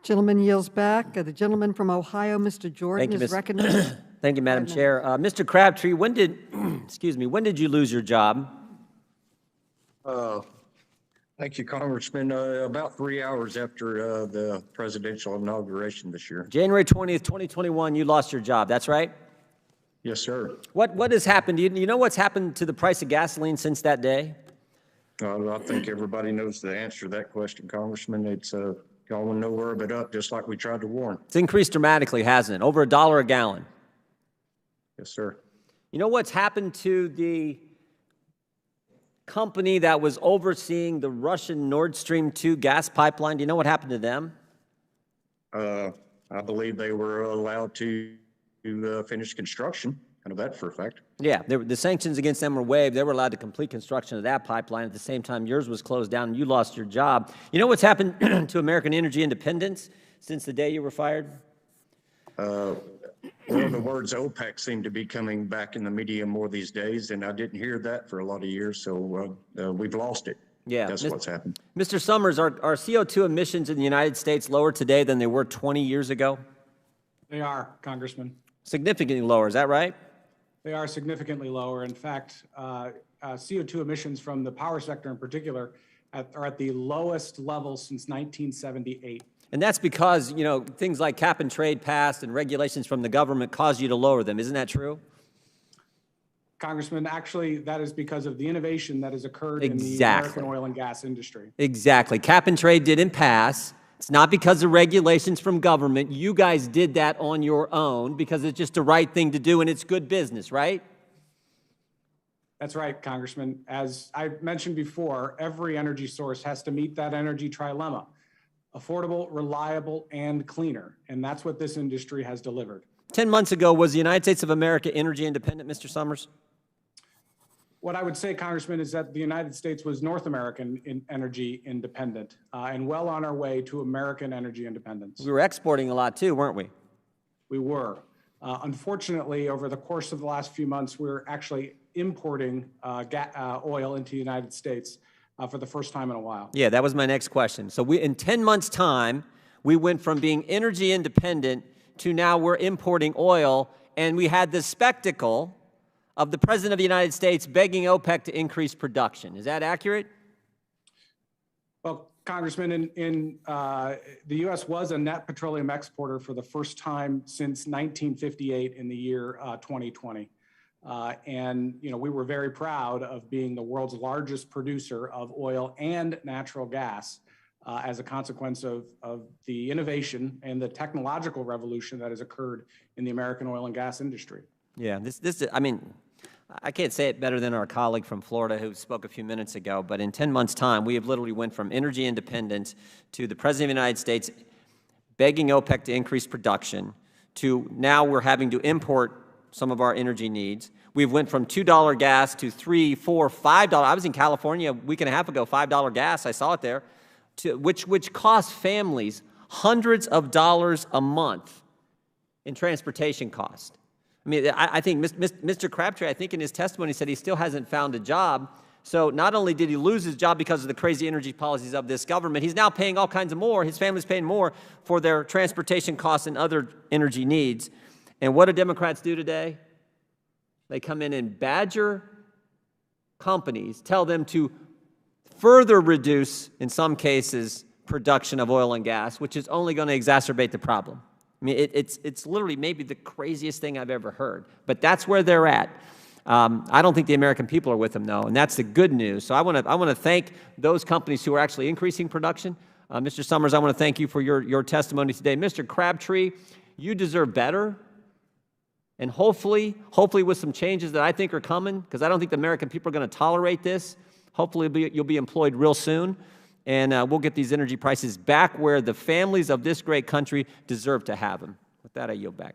Gentleman yields back. The gentleman from Ohio, Mr. Jordan, is recognized. Thank you, Madam Chair. Mr. Crabtree, when did, excuse me, when did you lose your job? Thank you, Congressman. About 3 hours after the presidential inauguration this year. January 20th, 2021, you lost your job. That's right? Yes, sir. What has happened? Do you know what's happened to the price of gasoline since that day? I think everybody knows the answer to that question, Congressman. It's going nowhere but up, just like we tried to warn. It's increased dramatically, hasn't it? Over $1 a gallon. Yes, sir. You know what's happened to the company that was overseeing the Russian Nord Stream 2 gas pipeline? Do you know what happened to them? I believe they were allowed to finish construction. I know that for a fact. Yeah, the sanctions against them were waived. They were allowed to complete construction of that pipeline. At the same time, yours was closed down and you lost your job. You know what's happened to American energy independence since the day you were fired? Well, the words OPEC seem to be coming back in the media more these days, and I didn't hear that for a lot of years, so we've lost it. Yeah, that's what's happened. Mr. Summers, are CO2 emissions in the United States lower today than they were 20 years ago? They are, Congressman. Significantly lower, is that right? They are significantly lower. In fact, CO2 emissions from the power sector in particular are at the lowest level since 1978. And that's because, you know, things like cap and trade passed and regulations from the government caused you to lower them. Isn't that true? Congressman, actually, that is because of the innovation that has occurred in the American oil and gas industry. Exactly. Cap and trade didn't pass. It's not because of regulations from government. You guys did that on your own because it's just the right thing to do and it's good business, right? That's right, Congressman. As I mentioned before, every energy source has to meet that energy trilemma: affordable, reliable, and cleaner. And that's what this industry has delivered. 10 months ago, was the United States of America energy independent, Mr. Summers? What I would say, Congressman, is that the United States was North American energy independent and well on our way to American energy independence. We were exporting a lot too, weren't we? We were. Unfortunately, over the course of the last few months, we're actually importing oil into the United States for the first time in a while. Yeah, that was my next question. So in 10 months' time, we went from being energy independent to now we're importing oil, and we had this spectacle of the President of the United States begging OPEC to increase production. Is that accurate? Well, Congressman, the U.S. was a net petroleum exporter for the first time since 1958 in the year 2020. And, you know, we were very proud of being the world's largest producer of oil and natural gas as a consequence of the innovation and the technological revolution that has occurred in the American oil and gas industry. Yeah, I mean, I can't say it better than our colleague from Florida who spoke a few minutes ago, but in 10 months' time, we have literally went from energy independence to the President of the United States begging OPEC to increase production to now we're having to import some of our energy needs. We've went from $2 gas to $3, $4, $5. I was in California a week and a half ago, $5 gas, I saw it there, which costs families hundreds of dollars a month in transportation costs. I mean, I think Mr. Crabtree, I think in his testimony said he still hasn't found a job. So not only did he lose his job because of the crazy energy policies of this government, he's now paying all kinds of more. His family's paying more for their transportation costs and other energy needs. And what do Democrats do today? They come in and badger companies, tell them to further reduce, in some cases, production of oil and gas, which is only going to exacerbate the problem. I mean, it's literally maybe the craziest thing I've ever heard, but that's where they're at. I don't think the American people are with them, though, and that's the good news. So I want to thank those companies who are actually increasing production. Mr. Summers, I want to thank you for your testimony today. Mr. Crabtree, you deserve better, and hopefully with some changes that I think are coming, because I don't think the American people are going to tolerate this. Hopefully you'll be employed real soon. And we'll get these energy prices back where the families of this great country deserve to have them. With that, I yield back.